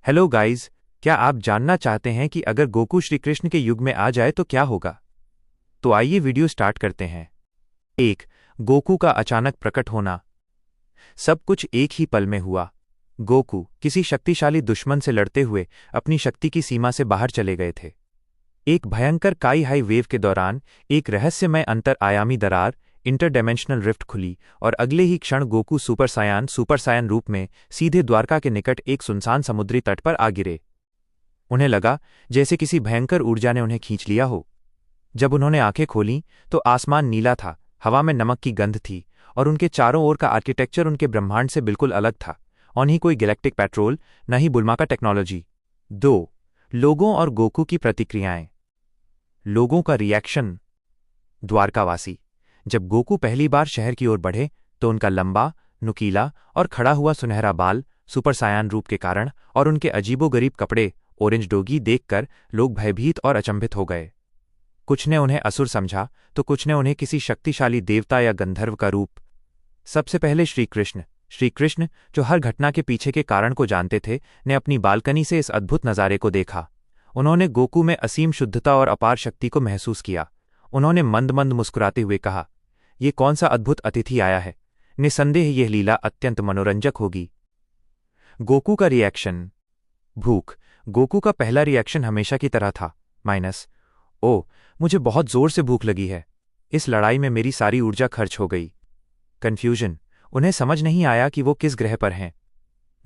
Hello guys, क्या आप जानना चाहते हैं कि अगर गोकू श्री कृष्ण के युग में आ जाए तो क्या होगा? तो आइए वीडियो स्टार्ट करते हैं। 1. गोकू का अचानक प्रकट होना। सब कुछ एक ही पल में हुआ। गोकू किसी शक्तिशाली दुश्मन से लड़ते हुए अपनी शक्ति की सीमा से बाहर चले गए थे। एक भयंकर काई हाई वेव के दौरान एक रहस्यमय अंतर आयामी दरार इंटरडायमेंशनल रिफ्ट खुली और अगले ही क्षण गोकू सुपर सायन रूप में सीधे द्वारका के निकट एक सुनसान समुद्री तट पर आ गिरे। उन्हें लगा जैसे किसी भयंकर ऊर्जा ने उन्हें खींच लिया हो। जब उन्होंने आंखें खोलीं तो आसमान नीला था, हवा में नमक की गंध थी और उनके चारों ओर का आर्किटेक्चर उनके ब्रह्मांड से बिल्कुल अलग था। और नहीं कोई गैलेक्टिक पेट्रोल, न ही बुलमाका टेक्नोलॉजी। 2. लोगों और गोकू की प्रतिक्रियाएं। लोगों का रिएक्शन। द्वारकावासी। जब गोकू पहली बार शहर की ओर बढ़े तो उनका लंबा, नुकीला और खड़ा हुआ सुनहरा बाल, सुपर सायान रूप के कारण और उनके अजीबोगरीब कपड़े ऑरेंज डोगी देखकर लोग भयभीत और अचंभित हो गए। कुछ ने उन्हें असुर समझा तो कुछ ने उन्हें किसी शक्तिशाली देवता या गंधर्व का रूप। सबसे पहले श्रीकृष्ण जो हर घटना के पीछे के कारण को जानते थे, ने अपनी बालकनी से इस अद्भुत नज़ारे को देखा। उन्होंने गोकू में असीम शुद्धता और अपार शक्ति को महसूस किया। उन्होंने मंद मंद मुस्कुराते हुए कहा, ये कौन सा अद्भुत अतिथि आया है। निसंदेह यह लीला अत्यंत मनोरंजक होगी। गोकू का रिएक्शन। भूख। गोकू का पहला रिएक्शन हमेशा की तरह था, ओह, मुझे बहुत जोर से भूख लगी है। इस लड़ाई में मेरी सारी ऊर्जा खर्च हो गई। कन्फ्यूजन। उन्हें समझ नहीं आया कि वो किस ग्रह पर हैं।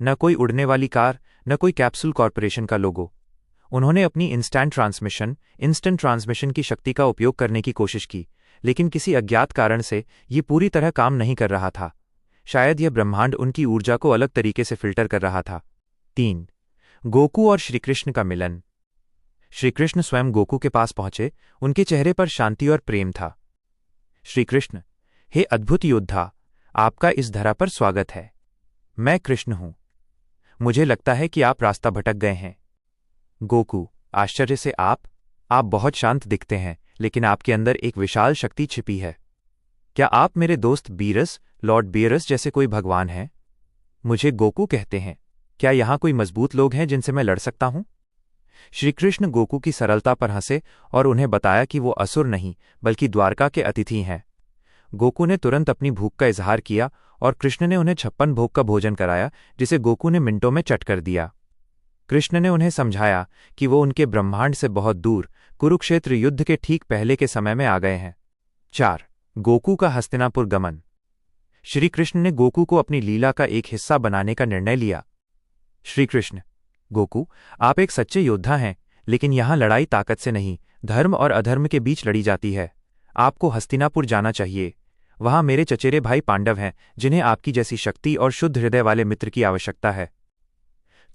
न कोई उड़ने वाली कार, न कोई कैप्सूल कॉरपोरेशन का लोगो। उन्होंने अपनी इंस्टेंट ट्रांसमिशन की शक्ति का उपयोग करने की कोशिश की, लेकिन किसी अज्ञात कारण से ये पूरी तरह काम नहीं कर रहा था। शायद यह ब्रह्मांड उनकी ऊर्जा को अलग तरीके से फिल्टर कर रहा था। 3. गोकू और श्रीकृष्ण का मिलन। श्रीकृष्ण स्वयं गोकू के पास पहुंचे। उनके चेहरे पर शांति और प्रेम था। श्रीकृष्ण, हे अद्भुत योद्धा, आपका इस धरा पर स्वागत है। मैं कृष्ण हूं। मुझे लगता है कि आप रास्ता भटक गए हैं। गोकू आश्चर्य से, आप बहुत शांत दिखते हैं, लेकिन आपके अंदर एक विशाल शक्ति छिपी है। क्या आप मेरे दोस्त लॉर्ड बीरस जैसे कोई भगवान हैं? मुझे गोकू कहते हैं। क्या यहां कोई मजबूत लोग हैं जिनसे मैं लड़ सकता हूं? श्रीकृष्ण गोकू की सरलता पर हंसे और उन्हें बताया कि वो असुर नहीं बल्कि द्वारका के अतिथि हैं। गोकू ने तुरंत अपनी भूख का इजहार किया और कृष्ण ने उन्हें 56 भोग का भोजन कराया, जिसे गोकू ने मिनटों में चट कर दिया। कृष्ण ने उन्हें समझाया कि वो उनके ब्रह्मांड से बहुत दूर कुरुक्षेत्र युद्ध के ठीक पहले के समय में आ गए हैं। 4. गोकू का हस्तिनापुर गमन। श्रीकृष्ण ने गोकू को अपनी लीला का एक हिस्सा बनाने का निर्णय लिया। श्रीकृष्ण, गोकू, आप एक सच्चे योद्धा हैं, लेकिन यहां लड़ाई ताकत से नहीं, धर्म और अधर्म के बीच लड़ी जाती है। आपको हस्तिनापुर जाना चाहिए। वहां मेरे चचेरे भाई पांडव हैं, जिन्हें आपकी जैसी शक्ति और शुद्ध हृदय वाले मित्र की आवश्यकता है।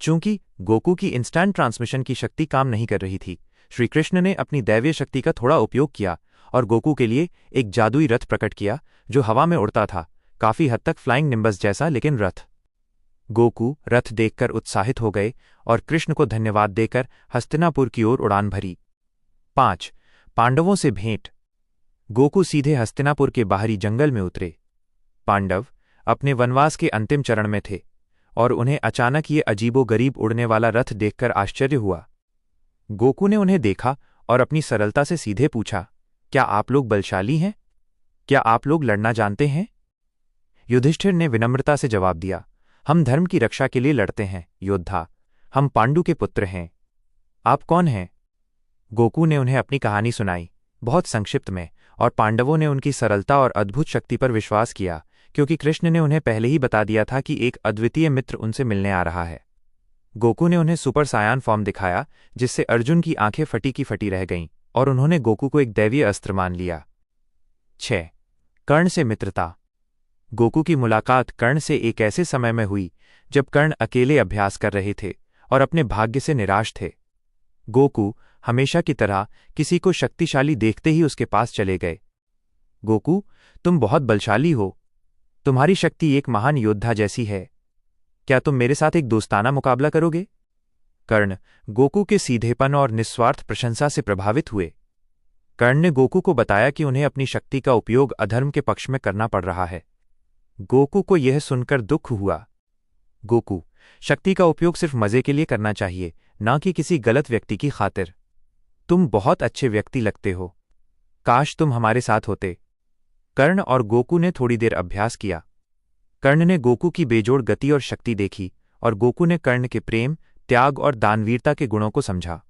चूंकि गोकू की इंस्टेंट ट्रांसमिशन की शक्ति काम नहीं कर रही थी, श्रीकृष्ण ने अपनी दैवीय शक्ति का थोड़ा उपयोग किया और गोकू के लिए एक जादुई रथ प्रकट किया जो हवा में उड़ता था, काफी हद तक फ्लाइंग निम्बस जैसा, लेकिन रथ। गोकू रथ देखकर उत्साहित हो गए और कृष्ण को धन्यवाद देकर हस्तिनापुर की ओर उड़ान भरी। 5. पांडवों से भेंट। गोकू सीधे हस्तिनापुर के बाहरी जंगल में उतरे। पांडव अपने वनवास के अंतिम चरण में थे और उन्हें अचानक ये अजीबोगरीब उड़ने वाला रथ देखकर आश्चर्य हुआ। गोकू ने उन्हें देखा और अपनी सरलता से सीधे पूछा, क्या आप लोग बलशाली हैं? क्या आप लोग लड़ना जानते हैं? युधिष्ठिर ने विनम्रता से जवाब दिया, हम धर्म की रक्षा के लिए लड़ते हैं, योद्धा। हम पांडु के पुत्र हैं। आप कौन हैं? गोकू ने उन्हें अपनी कहानी सुनाई, बहुत संक्षिप्त में, और पांडवों ने उनकी सरलता और अद्भुत शक्ति पर विश्वास किया, क्योंकि कृष्ण ने उन्हें पहले ही बता दिया था कि एक अद्वितीय मित्र उनसे मिलने आ रहा है। गोकू ने उन्हें सुपर सायान फॉर्म दिखाया, जिससे अर्जुन की आंखें फटी की फटी रह गईं और उन्होंने गोकू को एक दैवीय अस्त्र मान लिया। 6. कर्ण से मित्रता। गोकू की मुलाकात कर्ण से एक ऐसे समय में हुई जब कर्ण अकेले अभ्यास कर रहे थे और अपने भाग्य से निराश थे। गोकू हमेशा की तरह किसी को शक्तिशाली देखते ही उसके पास चले गए। गोकू, तुम बहुत बलशाली हो। तुम्हारी शक्ति एक महान योद्धा जैसी है। क्या तुम मेरे साथ एक दोस्ताना मुकाबला करोगे? कर्ण गोकू के सीधेपन और निस्वार्थ प्रशंसा से प्रभावित हुए। कर्ण ने गोकू को बताया कि उन्हें अपनी शक्ति का उपयोग अधर्म के पक्ष में करना पड़ रहा है। गोकू को यह सुनकर दुख हुआ। गोकू, शक्ति का उपयोग सिर्फ मजे के लिए करना चाहिए, ना कि किसी गलत व्यक्ति की खातिर। तुम बहुत अच्छे व्यक्ति लगते हो, काश तुम हमारे साथ होते। कर्ण और गोकू ने थोड़ी देर अभ्यास किया। कर्ण ने गोकू की बेजोड़ गति और शक्ति देखी और गोकू ने कर्ण के प्रेम, त्याग और दानवीरता के गुणों को समझा।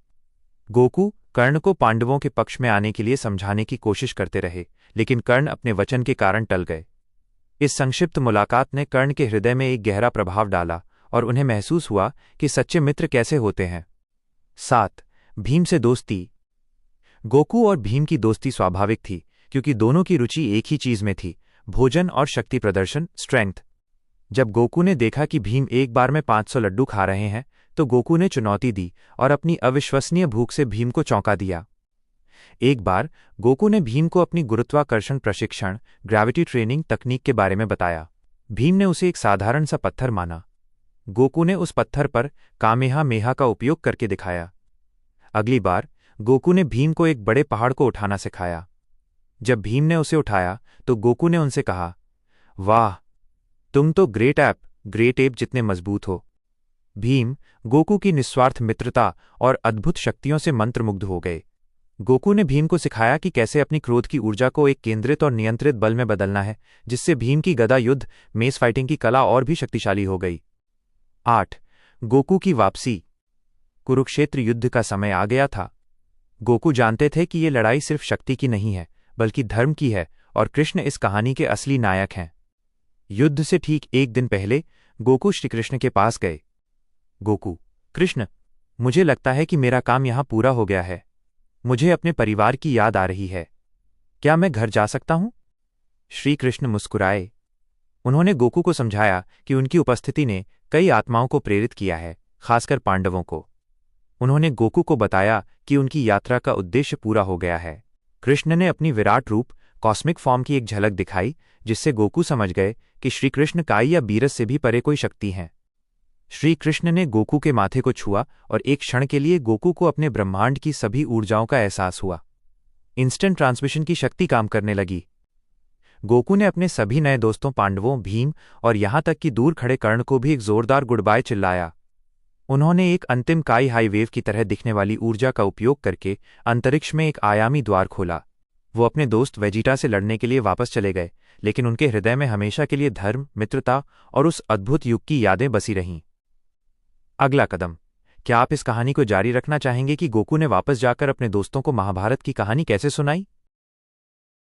गोकू कर्ण को पांडवों के पक्ष में आने के लिए समझाने की कोशिश करते रहे, लेकिन कर्ण अपने वचन के कारण टल गए। इस संक्षिप्त मुलाकात ने कर्ण के हृदय में एक गहरा प्रभाव डाला और उन्हें महसूस हुआ कि सच्चे मित्र कैसे होते हैं। 7. भीम से दोस्ती। गोकू और भीम की दोस्ती स्वाभाविक थी क्योंकि दोनों की रुचि एक ही चीज में थी, भोजन और शक्ति प्रदर्शन, स्ट्रेंथ। जब गोकू ने देखा कि भीम एक बार में 500 लड्डू खा रहे हैं, तो गोकू ने चुनौती दी और अपनी अविश्वसनीय भूख से भीम को चौंका दिया। एक बार गोकू ने भीम को अपनी गुरुत्वाकर्षण प्रशिक्षण, ग्रेविटी ट्रेनिंग तकनीक के बारे में बताया। भीम ने उसे एक साधारण सा पत्थर माना। गोकू ने उस पत्थर पर कामेहामेहा का उपयोग करके दिखाया। अगली बार गोकू ने भीम को एक बड़े पहाड़ को उठाना सिखाया। जब भीम ने उसे उठाया तो गोकू ने उनसे कहा, वाह, तुम तो ग्रेट एप जितने मजबूत हो। भीम गोकू की निस्वार्थ मित्रता और अद्भुत शक्तियों से मंत्रमुग्ध हो गए। गोकू ने भीम को सिखाया कि कैसे अपनी क्रोध की ऊर्जा को एक केंद्रित और नियंत्रित बल में बदलना है, जिससे भीम की गदा युद्ध, मेस फाइटिंग की कला और भी शक्तिशाली हो गई। 8. गोकू की वापसी। कुरुक्षेत्र युद्ध का समय आ गया था। गोकू जानते थे कि ये लड़ाई सिर्फ शक्ति की नहीं है, बल्कि धर्म की है, और कृष्ण इस कहानी के असली नायक हैं। युद्ध से ठीक एक दिन पहले गोकू श्रीकृष्ण के पास गए। गोकू, कृष्ण, मुझे लगता है कि मेरा काम यहां पूरा हो गया है। मुझे अपने परिवार की याद आ रही है। क्या मैं घर जा सकता हूं? श्री कृष्ण मुस्कुराए। उन्होंने गोकू को समझाया कि उनकी उपस्थिति ने कई आत्माओं को प्रेरित किया है, खासकर पांडवों को। उन्होंने गोकू को बताया कि उनकी यात्रा का उद्देश्य पूरा हो गया है। कृष्ण ने अपनी विराट रूप, कॉस्मिक फॉर्म की एक झलक दिखाई, जिससे गोकू समझ गए कि श्रीकृष्ण काई या बीरस से भी परे कोई शक्ति है। श्री कृष्ण ने गोकू के माथे को छुआ और एक क्षण के लिए गोकू को अपने ब्रह्मांड की सभी ऊर्जाओं का एहसास हुआ। इंस्टेंट ट्रांसमिशन की शक्ति काम करने लगी। गोकू ने अपने सभी नए दोस्तों पांडवों, भीम और यहां तक कि दूर खड़े कर्ण को भी एक जोरदार गुड बाय चिल्लाया। उन्होंने एक अंतिम काई हाई वेव की तरह दिखने वाली ऊर्जा का उपयोग करके अंतरिक्ष में एक आयामी द्वार खोला। वो अपने दोस्त वेजिटा से लड़ने के लिए वापस चले गए, लेकिन उनके हृदय में हमेशा के लिए धर्म, मित्रता और उस अद्भुत युग की यादें बसी रहीं। अगला कदम। क्या आप इस कहानी को जारी रखना चाहेंगे कि गोकू ने वापस जाकर अपने दोस्तों को महाभारत की कहानी कैसे सुनाई?